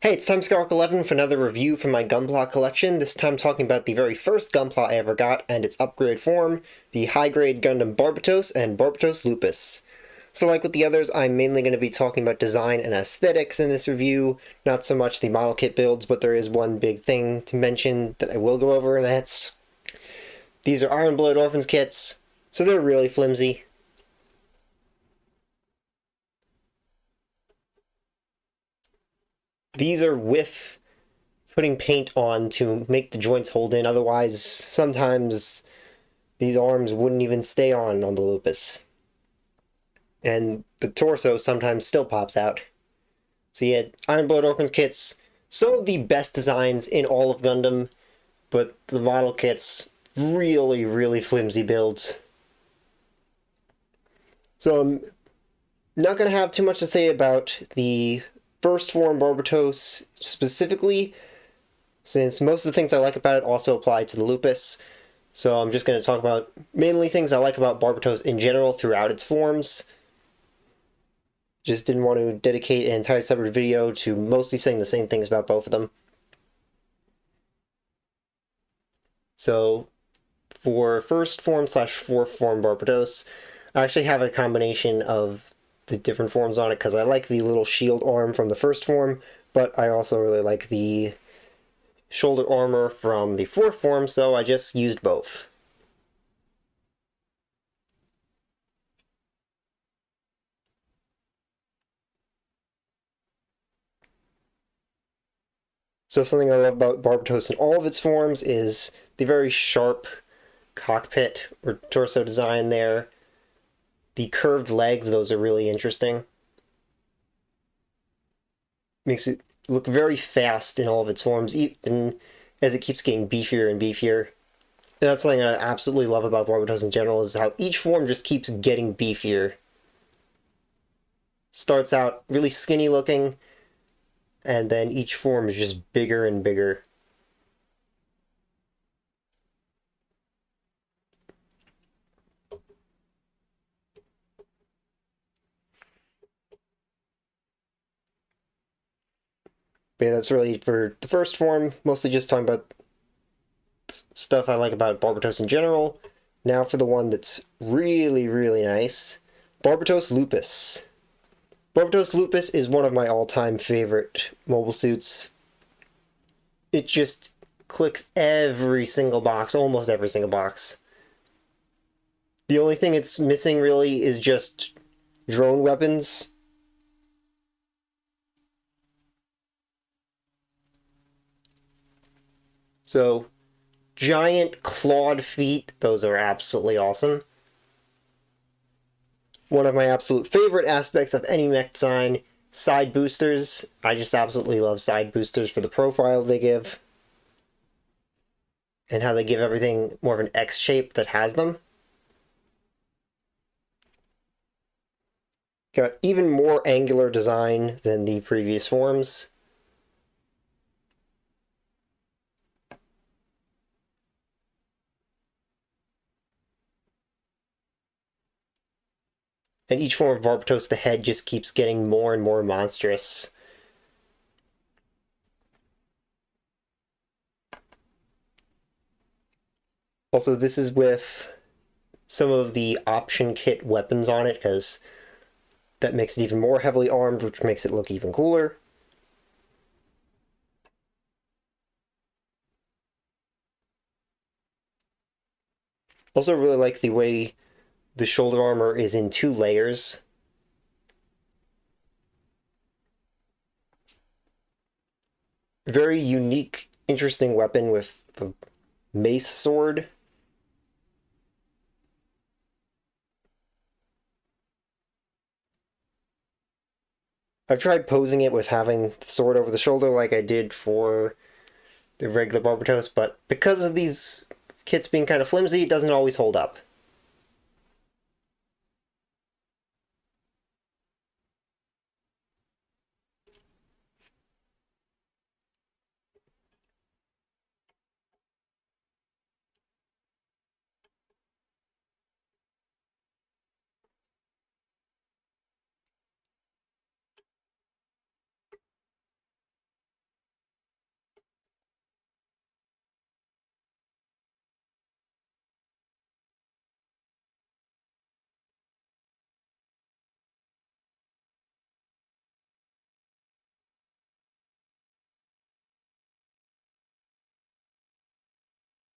Hey, it's time Skyrock 11 for another review from my Gunpla collection, this time talking about the very first Gunpla I ever got and its upgrade form, the high-grade Gundam Barbatos and Barbatos Lupus. So like with the others, I'm mainly going to be talking about design and aesthetics in this review, not so much the model kit builds, but there is one big thing to mention that I will go over, and that's these are Iron Blood Orphans kits, so they're really flimsy. These are with putting paint on to make the joints hold in, otherwise sometimes these arms wouldn't even stay on the Lupus. And the torso sometimes still pops out. So you had Iron Blood Orphans kits, some of the best designs in all of Gundam, but the model kits, really, really flimsy builds. So I'm not going to have too much to say about the first form Barbatos specifically, since most of the things I like about it also apply to the Lupus. So I'm just going to talk about mainly things I like about Barbatos in general throughout its forms. Just didn't want to dedicate an entire separate video to mostly saying the same things about both of them. So for first form slash fourth form Barbatos, I actually have a combination of the different forms on it because I like the little shield arm from the first form, but I also really like the shoulder armor from the fourth form, so I just used both. So something I love about Barbatos in all of its forms is the very sharp cockpit or torso design there. The curved legs, those are really interesting. Makes it look very fast in all of its forms, even as it keeps getting beefier and beefier. And that's something I absolutely love about Barbatos in general, is how each form just keeps getting beefier. Starts out really skinny looking, and then each form is just bigger and bigger. But yeah, that's really for the first form, mostly just talking about stuff I like about Barbatos in general. Now for the one that's really, really nice, Barbatos Lupus. Barbatos Lupus is one of my all-time favorite mobile suits. It just clicks every single box, almost every single box. The only thing it's missing really is just drone weapons. So, giant clawed feet, those are absolutely awesome. One of my absolute favorite aspects of any mech design, side boosters. I just absolutely love side boosters for the profile they give, and how they give everything more of an X shape that has them. Got even more angular design than the previous forms. And each form of Barbatos, the head just keeps getting more and more monstrous. Also, this is with some of the option kit weapons on it, because that makes it even more heavily armed, which makes it look even cooler. Also really like the way the shoulder armor is in two layers. Very unique, interesting weapon with the mace sword. I've tried posing it with having the sword over the shoulder like I did for the regular Barbatos, but because of these kits being kind of flimsy, it doesn't always hold up.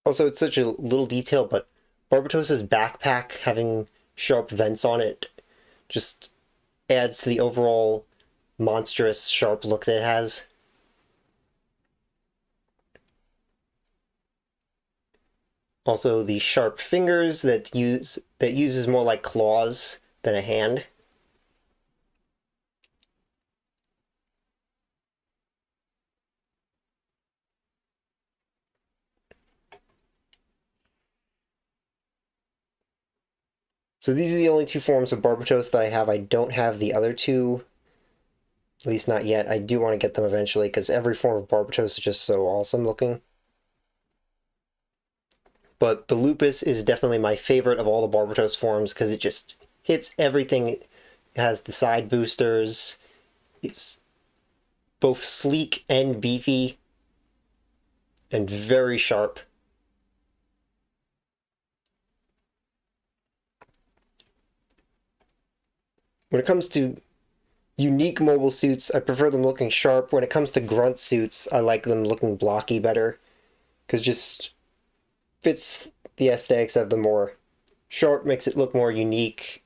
Also, it's such a little detail, but Barbatos's backpack having sharp vents on it just adds to the overall monstrous, sharp look that it has. Also, the sharp fingers that uses more like claws than a hand. So these are the only two forms of Barbatos that I have. I don't have the other two, at least not yet. I do want to get them eventually because every form of Barbatos is just so awesome looking. But the Lupus is definitely my favorite of all the Barbatos forms because it just hits everything. It has the side boosters. It's both sleek and beefy and very sharp. When it comes to unique mobile suits, I prefer them looking sharp. When it comes to grunt suits, I like them looking blocky better because just fits the aesthetics of the more sharp, makes it look more unique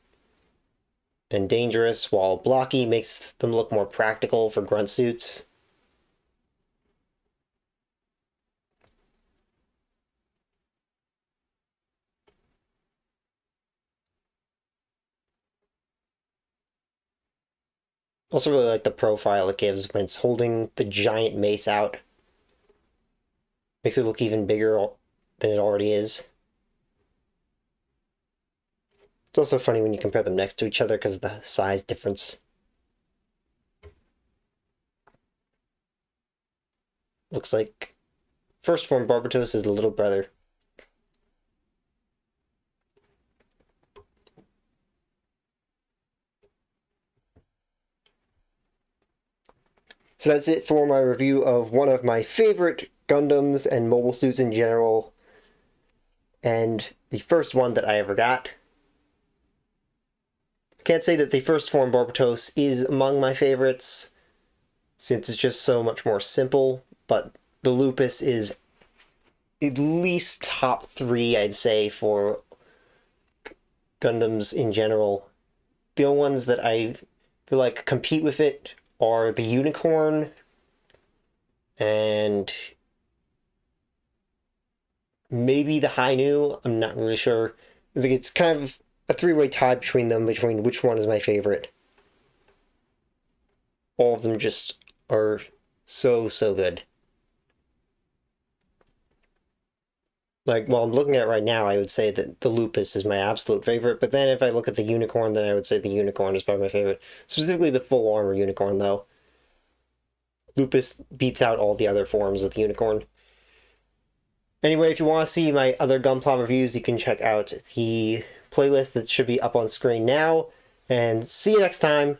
and dangerous, while blocky makes them look more practical for grunt suits. Also really like the profile it gives when it's holding the giant mace out. Makes it look even bigger than it already is. It's also funny when you compare them next to each other because of the size difference. Looks like first form Barbatos is the little brother. So that's it for my review of one of my favorite Gundams and mobile suits in general, and the first one that I ever got. I can't say that the first form Barbatos is among my favorites, since it's just so much more simple, but the Lupus is at least top 3, I'd say, for Gundams in general. The only ones that I feel like compete with it are the Unicorn and maybe the Hainu. I'm not really sure. I think it's kind of a three-way tie between them, between which one is my favorite. All of them just are so, so good. Like, while I'm looking at it right now, I would say that the Lupus is my absolute favorite, but then if I look at the Unicorn, then I would say the Unicorn is probably my favorite. Specifically the full armor Unicorn, though. Lupus beats out all the other forms of the Unicorn. Anyway, if you want to see my other Gunpla reviews, you can check out the playlist that should be up on screen now. And see you next time.